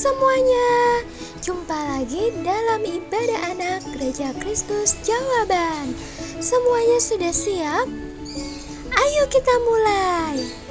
semuanya, jumpa lagi dalam ibadah anak Gereja Kristus Jawaban. Semuanya sudah siap? Ayo kita mulai.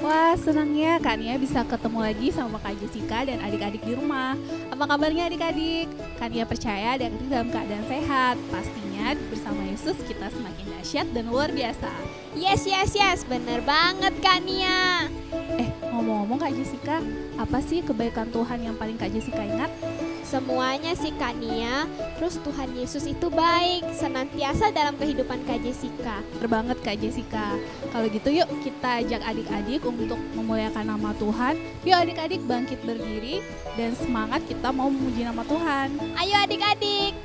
Wah, senang ya Kak Nia bisa ketemu lagi sama Kak Jessica dan adik-adik di rumah. Apa kabarnya adik-adik? Kak Nia percaya adik-adik dalam keadaan sehat. Pastinya bersama Yesus kita semakin dahsyat dan luar biasa. Yes, bener banget Kak Nia. Ngomong-ngomong Kak Jessica, apa sih kebaikan Tuhan yang paling Kak Jessica ingat? Semuanya sih Kak Nia. Terus Tuhan Yesus itu baik, senantiasa dalam kehidupan Kak Jessica. Bener banget Kak Jessica. Kalau gitu yuk kita ajak adik-adik untuk memuliakan nama Tuhan. Yuk adik-adik bangkit berdiri dan semangat kita mau memuji nama Tuhan. Ayo adik-adik.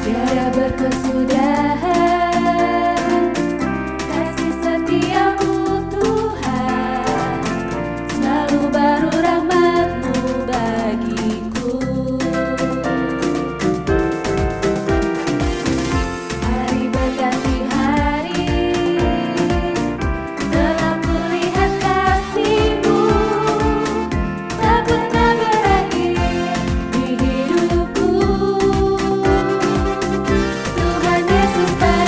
Tiada berkesudahan kasih setiamu Tuhan, selalu baru rahmat-Mu bagiku. Hari berganti hari, telah kulihat kasih-Mu, tak pernah berakhir di hidupku. Tuhan Yesus baik.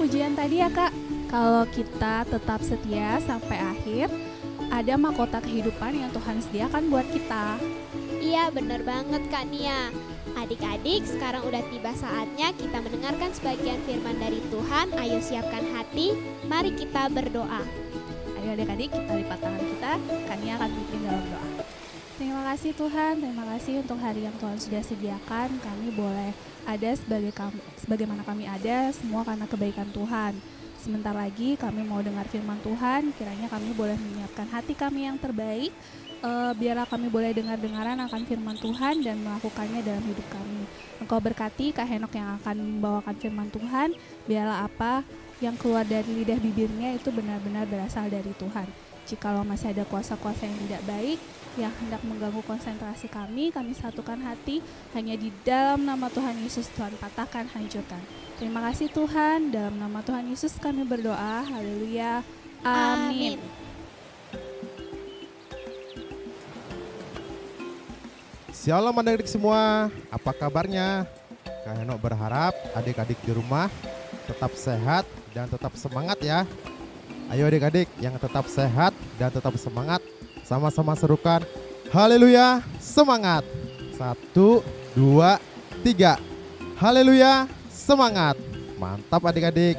pujian tadi ya Kak. Kalau kita tetap setia sampai akhir, ada mahkota kehidupan yang Tuhan sediakan buat kita. Iya, benar banget Kak Nia. Adik-adik, sekarang udah tiba saatnya kita mendengarkan sebagian firman dari Tuhan. Ayo siapkan hati, mari kita berdoa. Ayo adik-adik, kita lipat tangan kita, Kania akan pimpin dalam doa. Terima kasih Tuhan, terima kasih untuk hari yang Tuhan sudah sediakan. Kami boleh ada sebagaimana kami ada, semua karena kebaikan Tuhan. Sebentar lagi kami mau dengar firman Tuhan, kiranya kami boleh menyiapkan hati kami yang terbaik, biarlah kami boleh dengar-dengaran akan firman Tuhan dan melakukannya dalam hidup kami. Engkau berkati Kak Henok yang akan membawakan firman Tuhan, biarlah apa yang keluar dari lidah bibirnya itu benar-benar berasal dari Tuhan. Jikalau masih ada kuasa-kuasa yang tidak baik yang hendak mengganggu konsentrasi kami satukan hati, hanya di dalam nama Tuhan Yesus Tuhan patahkan, hancurkan. Terima kasih Tuhan, dalam nama Tuhan Yesus kami berdoa, haleluya, amin. Shalom adik-adik semua, apa kabarnya? Kak Henok berharap adik-adik di rumah tetap sehat dan tetap semangat ya. Ayo adik-adik yang tetap sehat dan tetap semangat, sama-sama serukan haleluya, semangat. 1, 2, 3. Haleluya, semangat. Mantap adik-adik.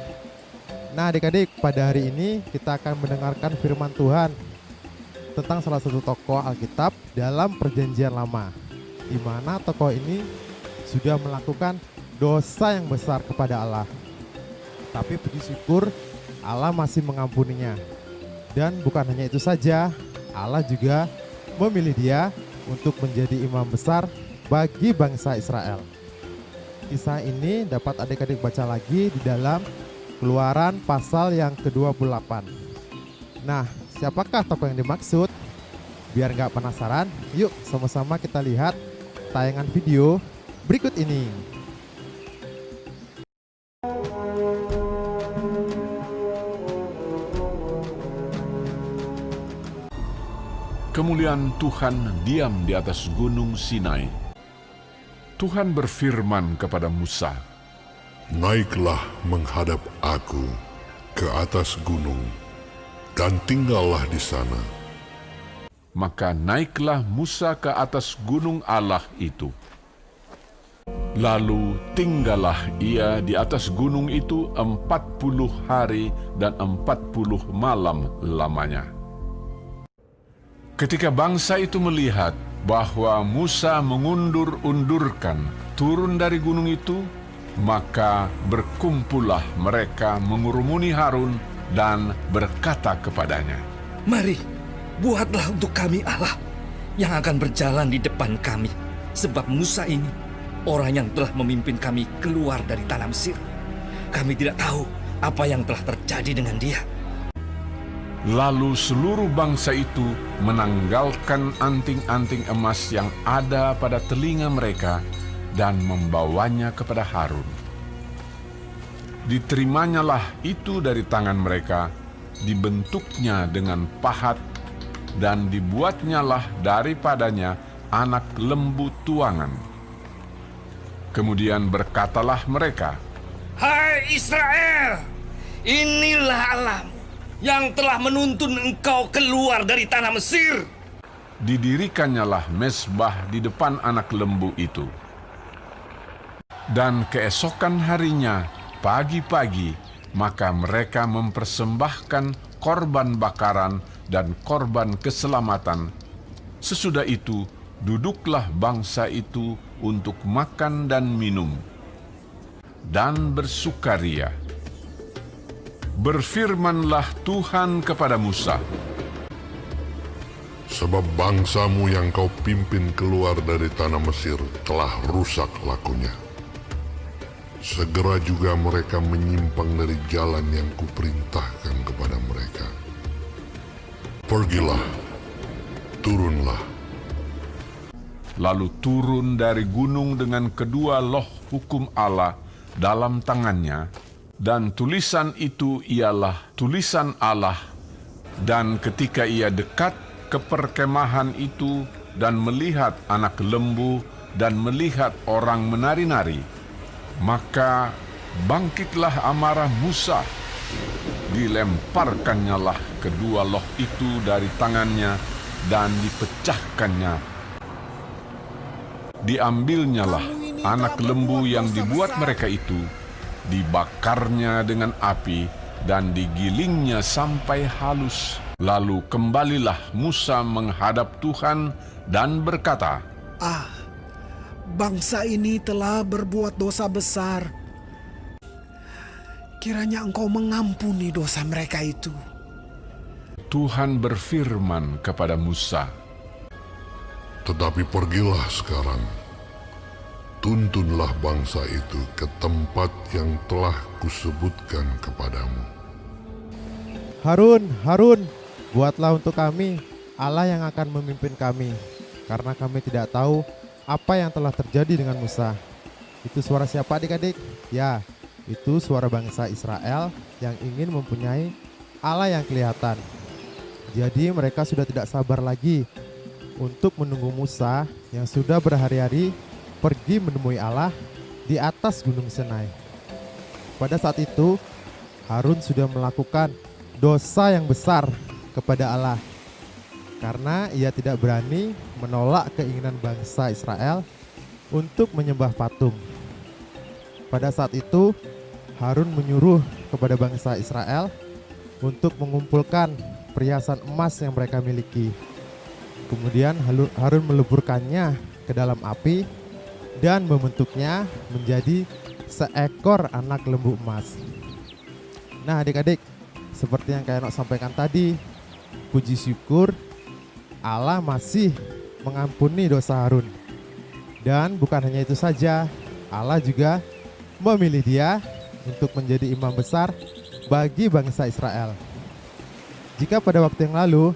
Nah adik-adik, pada hari ini kita akan mendengarkan firman Tuhan tentang salah satu tokoh Alkitab dalam Perjanjian Lama, di mana tokoh ini sudah melakukan dosa yang besar kepada Allah. Tapi puji syukur Allah masih mengampuninya. Dan bukan hanya itu saja, Allah juga memilih dia untuk menjadi imam besar bagi bangsa Israel. Kisah ini dapat adik-adik baca lagi di dalam Keluaran pasal yang ke-28. Nah, siapakah tokoh yang dimaksud? Biar gak penasaran, yuk sama-sama kita lihat tayangan video berikut ini. Kemuliaan Tuhan diam di atas gunung Sinai. Tuhan berfirman kepada Musa, "Naiklah menghadap aku ke atas gunung, dan tinggallah di sana." Maka naiklah Musa ke atas gunung Allah itu. Lalu tinggallah ia di atas gunung itu 40 hari dan 40 malam lamanya. Ketika bangsa itu melihat bahwa Musa mengundur-undurkan turun dari gunung itu, maka berkumpullah mereka mengurumuni Harun dan berkata kepadanya, "Mari, buatlah untuk kami Allah yang akan berjalan di depan kami, sebab Musa ini orang yang telah memimpin kami keluar dari tanah Mesir. Kami tidak tahu apa yang telah terjadi dengan dia." Lalu seluruh bangsa itu menanggalkan anting-anting emas yang ada pada telinga mereka dan membawanya kepada Harun. Diterimanya itu dari tangan mereka, dibentuknya dengan pahat, dan dibuatnyalah daripadanya anak lembu tuangan. Kemudian berkatalah mereka, "Hai Israel, inilah Allahmu yang telah menuntun engkau keluar dari tanah Mesir." Didirikannyalah mezbah di depan anak lembu itu. Dan keesokan harinya, pagi-pagi, maka mereka mempersembahkan korban bakaran dan korban keselamatan. Sesudah itu, duduklah bangsa itu untuk makan dan minum, dan bersukaria. Berfirmanlah Tuhan kepada Musa, Sebab bangsamu yang kau pimpin keluar dari tanah Mesir telah rusak lakunya. Segera juga mereka menyimpang dari jalan yang kuperintahkan kepada mereka. Pergilah, turunlah. Lalu turun dari gunung dengan kedua loh hukum Allah dalam tangannya, dan tulisan itu ialah tulisan Allah. Dan ketika ia dekat ke perkemahan itu dan melihat anak lembu dan melihat orang menari-nari, maka bangkitlah amarah Musa. Dilemparkannya lah kedua loh itu dari tangannya dan dipecahkannya. Diambilnyalah anak lembu yang dibuat mereka itu, dibakarnya dengan api dan digilingnya sampai halus. Lalu kembalilah Musa menghadap Tuhan dan berkata, Bangsa ini telah berbuat dosa besar. Kiranya Engkau mengampuni dosa mereka itu. Tuhan berfirman kepada Musa, Tetapi pergilah sekarang, tuntunlah bangsa itu ke tempat yang telah kusebutkan kepadamu. Harun, buatlah untuk kami Allah yang akan memimpin kami, karena kami tidak tahu apa yang telah terjadi dengan Musa. Itu suara siapa adik-adik? Ya, itu suara bangsa Israel yang ingin mempunyai Allah yang kelihatan. Jadi mereka sudah tidak sabar lagi untuk menunggu Musa yang sudah berhari-hari pergi menemui Allah di atas Gunung Sinai. Pada saat itu, Harun sudah melakukan dosa yang besar kepada Allah karena ia tidak berani menolak keinginan bangsa Israel untuk menyembah patung. Pada saat itu, Harun menyuruh kepada bangsa Israel untuk mengumpulkan perhiasan emas yang mereka miliki. Kemudian Harun meleburkannya ke dalam api dan membentuknya menjadi seekor anak lembu emas. Nah adik-adik, seperti yang Kak Enok sampaikan tadi, puji syukur Allah masih mengampuni dosa Harun. Dan bukan hanya itu saja, Allah juga memilih dia untuk menjadi imam besar bagi bangsa Israel. Jika pada waktu yang lalu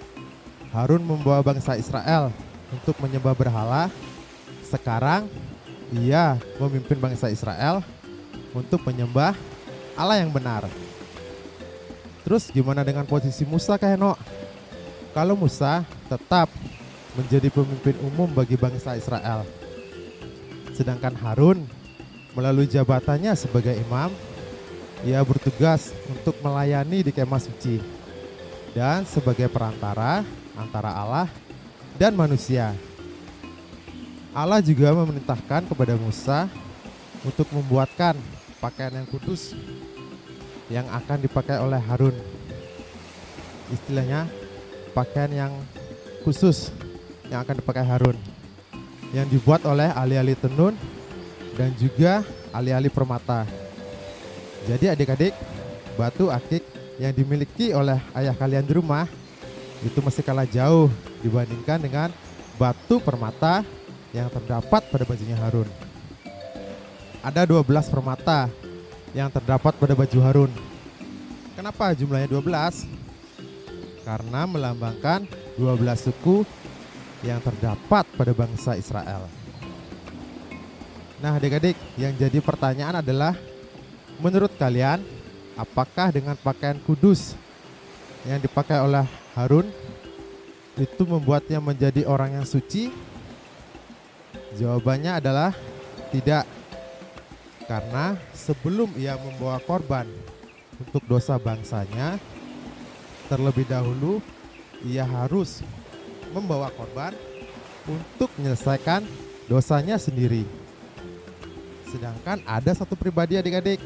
Harun membawa bangsa Israel untuk menyembah berhala, sekarang ia memimpin bangsa Israel untuk menyembah Allah yang benar. Terus gimana dengan posisi Musa, Kak Henok? Kalau Musa tetap menjadi pemimpin umum bagi bangsa Israel, sedangkan Harun melalui jabatannya sebagai imam, ia bertugas untuk melayani di kemah suci dan sebagai perantara antara Allah dan manusia. Allah juga memerintahkan kepada Musa untuk membuatkan pakaian yang kudus yang akan dipakai oleh Harun. Istilahnya pakaian yang khusus yang akan dipakai Harun, yang dibuat oleh ahli-ahli tenun dan juga ahli-ahli permata. Jadi adik-adik, batu akik yang dimiliki oleh ayah kalian di rumah itu masih kalah jauh dibandingkan dengan batu permata yang terdapat pada bajunya Harun. Ada 12 permata yang terdapat pada baju Harun. Kenapa jumlahnya 12? Karena melambangkan 12 suku yang terdapat pada bangsa Israel. Nah adik-adik, yang jadi pertanyaan adalah, menurut kalian, apakah dengan pakaian kudus yang dipakai oleh Harun itu membuatnya menjadi orang yang suci? Jawabannya adalah tidak. Karena sebelum ia membawa korban untuk dosa bangsanya, terlebih dahulu ia harus membawa korban untuk menyelesaikan dosanya sendiri. Sedangkan ada satu pribadi adik-adik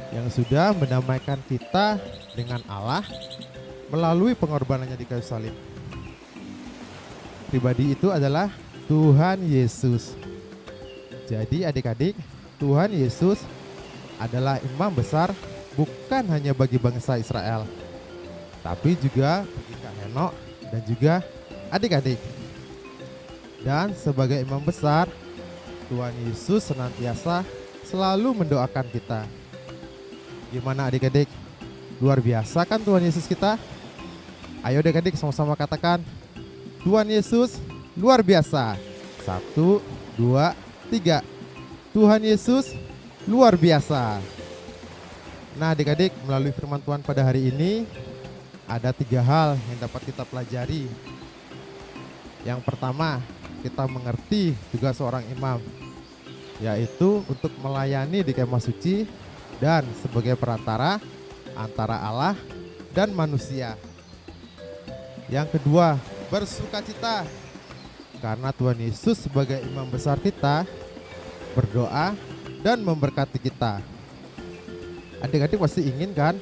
yang sudah mendamaikan kita dengan Allah melalui pengorbanannya di kayu salib. Pribadi itu adalah Tuhan Yesus. Jadi adik-adik, Tuhan Yesus adalah imam besar bukan hanya bagi bangsa Israel, tapi juga bagi Kak Henok dan juga adik-adik. Dan sebagai imam besar, Tuhan Yesus senantiasa selalu mendoakan kita. Gimana adik-adik? Luar biasa kan Tuhan Yesus kita? Ayo adik-adik sama-sama katakan, Tuhan Yesus luar biasa. 1, 2, 3. Tuhan Yesus luar biasa. Nah adik-adik, melalui firman Tuhan pada hari ini ada 3 hal yang dapat kita pelajari. Yang pertama, kita mengerti tugas seorang imam. yaitu untuk melayani di kemah suci dan sebagai perantara antara Allah dan manusia. Yang kedua, bersukacita karena Tuhan Yesus sebagai imam besar kita berdoa dan memberkati kita. Adik-adik pasti ingin kan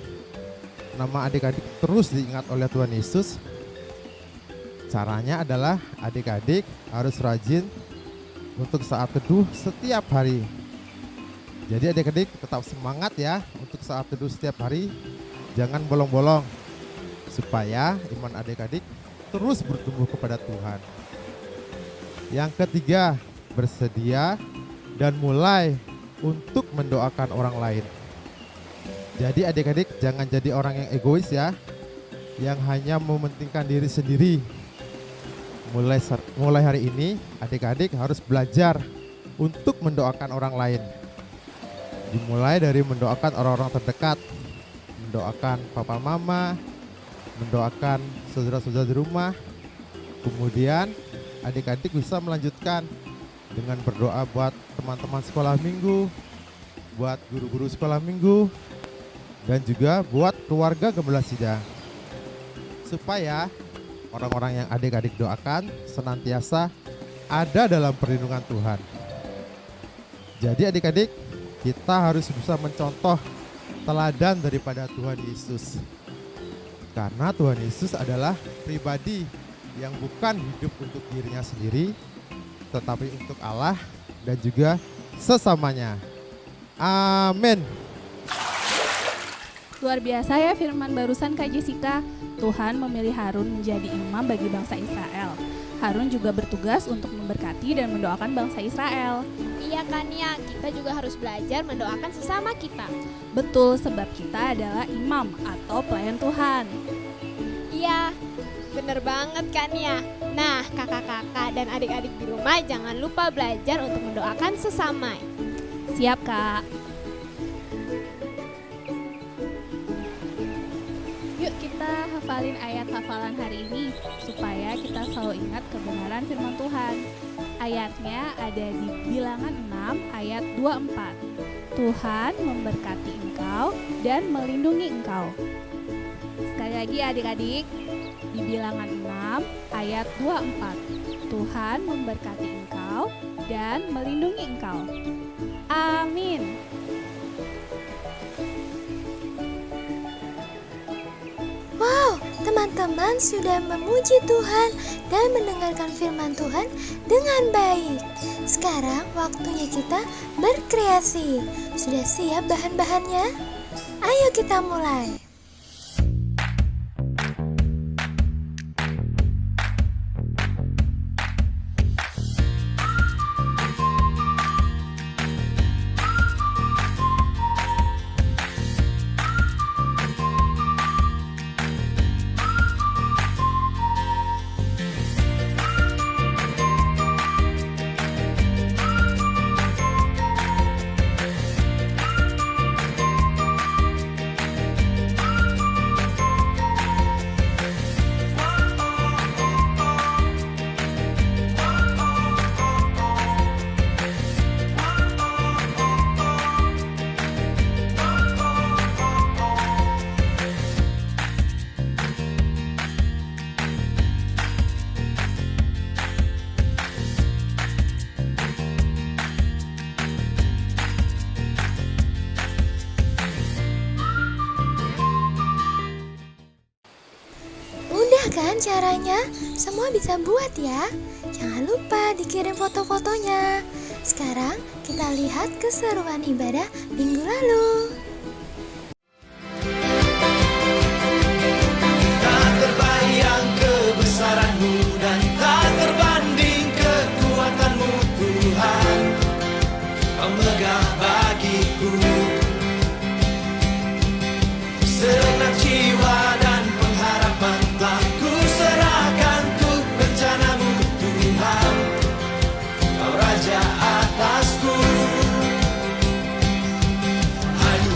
nama adik-adik terus diingat oleh Tuhan Yesus? Caranya adalah adik-adik harus rajin untuk saat teduh setiap hari. Jadi adik-adik tetap semangat ya untuk saat teduh setiap hari. Jangan bolong-bolong supaya iman adik-adik terus bertumbuh kepada Tuhan. Yang ketiga, bersedia dan mulai untuk mendoakan orang lain. Jadi adik-adik jangan jadi orang yang egois ya, yang hanya mementingkan diri sendiri. Mulai hari ini adik-adik harus belajar untuk mendoakan orang lain. Dimulai dari mendoakan orang-orang terdekat, mendoakan papa mama, mendoakan saudara-saudara di rumah. Kemudian adik-adik bisa melanjutkan dengan berdoa buat teman-teman sekolah minggu, buat guru-guru sekolah minggu, dan juga buat keluarga Gembala Sidang. Supaya orang-orang yang adik-adik doakan senantiasa ada dalam perlindungan Tuhan. Jadi adik-adik, kita harus bisa mencontoh teladan daripada Tuhan Yesus. Karena Tuhan Yesus adalah pribadi yang bukan hidup untuk dirinya sendiri, tetapi untuk Allah dan juga sesamanya. Amin. Luar biasa ya firman barusan Kak Jessica. Tuhan memilih Harun menjadi imam bagi bangsa Israel. Harun juga bertugas untuk memberkati dan mendoakan bangsa Israel. Iya kan ya, kita juga harus belajar mendoakan sesama kita. Betul, sebab kita adalah imam atau pelayan Tuhan. Iya, bener banget kan ya. Nah, kakak-kakak dan adik-adik di rumah jangan lupa belajar untuk mendoakan sesama. Siap Kak. Yuk kita hafalin ayat hafalan hari ini supaya kita selalu ingat kebenaran firman Tuhan. Ayatnya ada di Bilangan 6 ayat 24. Tuhan memberkati engkau dan melindungi engkau. Sekali lagi adik-adik, di Bilangan 6 ayat 24. Tuhan memberkati engkau dan melindungi engkau. Amin. Wow, teman-teman sudah memuji Tuhan dan mendengarkan firman Tuhan dengan baik. Sekarang waktunya kita berkreasi. Sudah siap bahan-bahannya? Ayo kita mulai. Kan caranya, semua bisa buat ya. Jangan lupa dikirim foto-fotonya. Sekarang kita lihat keseruan ibadah minggu lalu. Tak terbayang kebesaran-Mu dan tak terbanding kekuatan-Mu Tuhan. Kau megah bagiku segenap jiwa dan pengharapan telah ku serahkan untuk rencana-Mu Tuhan. Kau Raja atasku. Hanya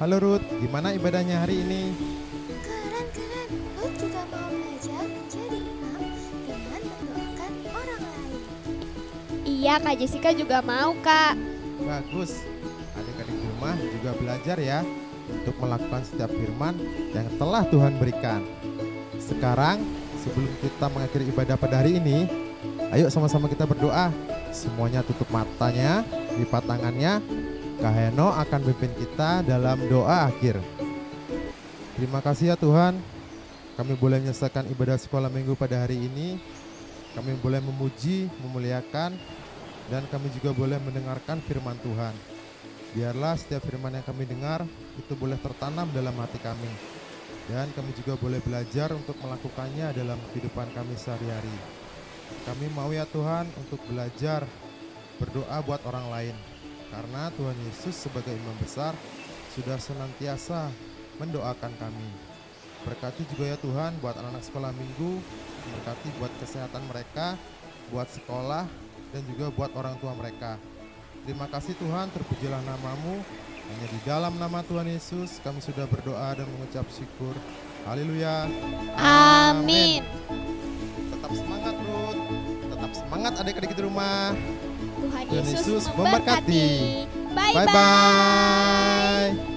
Halo Ruth, gimana ibadahnya hari ini? Keren. Ruth juga mau belajar menjadi imam dengan mendoakan orang lain. Iya, Kak Jessica juga mau, Kak. Bagus. Adik-adik di rumah juga belajar ya untuk melakukan setiap firman yang telah Tuhan berikan. Sekarang, sebelum kita mengakhiri ibadah pada hari ini, ayo sama-sama kita berdoa. Semuanya tutup matanya, lipat tangannya. Kak Heno akan pimpin kita dalam doa akhir. Terima kasih ya Tuhan, kami boleh menyelesaikan ibadah sekolah minggu pada hari ini. Kami boleh memuji, memuliakan, dan kami juga boleh mendengarkan firman Tuhan. Biarlah setiap firman yang kami dengar itu boleh tertanam dalam hati kami. Dan kami juga boleh belajar untuk melakukannya dalam kehidupan kami sehari-hari. Kami mau ya Tuhan untuk belajar berdoa buat orang lain. Karena Tuhan Yesus sebagai imam besar sudah senantiasa mendoakan kami. Berkati juga ya Tuhan buat anak-anak sekolah minggu, berkati buat kesehatan mereka, buat sekolah, dan juga buat orang tua mereka. Terima kasih Tuhan, terpujilah nama-Mu. Hanya di dalam nama Tuhan Yesus kami sudah berdoa dan mengucap syukur. Haleluya. Amin. Tetap semangat Ruth, tetap semangat adik-adik di rumah. Tuhan Tuhan Yesus Yesus memberkati. memberkati. Bye-bye. Bye-bye.